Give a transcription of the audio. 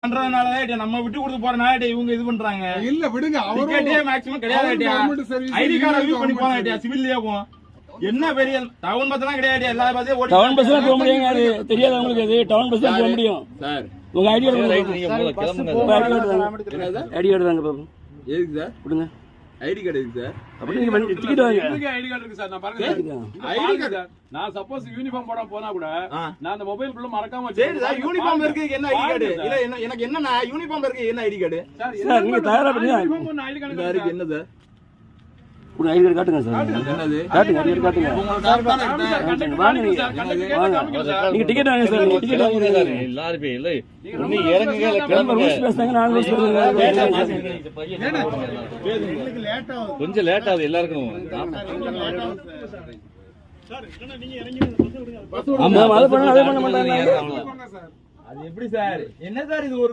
நம்ம விட்டு கொடுத்து போறனால இவங்க இது பண்றாங்க. இல்ல விடுங்க, மேக்ஸிமம் கிடையாது. ஐடி கார்டு யூஸ் பண்ணி போங்க, சிவில்லயே போவோம். என்ன பெரிய டவுன் பஸ் எல்லாம் கிடையாது. எல்லா பஸ்ஸே ஓடி டவுன் பஸ் போக முடியாது. தெரியாது உங்களுக்கு அது டவுன் பஸ் போக முடியும் சார். உங்க ஐடி கார்டு நீங்க முதல்ல கிளம்புங்க. ஐடி கார்டு தாங்க பாப்போம். எதுக்கு சார் கொடுங்க ஐடி கார்டு? எதுக்கு சார்? அப்படி நீங்க டிக்கெட் வாங்க. எதுக்கு ஐடி கார்டு இருக்கு சார்? நான் பாருங்க ஐடி கார்டு. நான் சப்போஸ் யூனிஃபார்ம் போட போனா கூட நான் அந்த மொபைல் குள்ள மறக்காம சரி சார். யூனிஃபார்ம் இருக்கு, என்ன ஐடி கார்டு? இல்ல என்ன எனக்கு என்னன்னா யூனிஃபார்ம் இருக்கு, என்ன ஐடி கார்டு? சார் நீங்க தயாரா பண்ணீங்க. யூனிஃபார்ம் ஒண்ணு ஐடி கார்டு இருக்கு. என்ன சார்? ஒரு ஐடி கார்டு காட்டுங்க சார். என்னது? காட்டுங்க ஐடி கார்டு காட்டுங்க. வாங்க நீங்க டிக்கெட் வாங்க சார். நீங்க டிக்கெட் வாங்க சார். எல்லாரும் போய் இல்ல நீ இறங்குங்க கிளம்புங்க. ரூல்ஸ் பேசுங்க, நான் ரூல்ஸ் பேசுறேன். கொஞ்சம் லேட் ஆகுது எல்லாருக்கும். சார் என்ன நீங்க இறங்கி பஸ் விடுங்க. ஆமா அது பண்ண மாட்டாங்க. அது எப்படி சார்? என்ன சார் இது ஒரு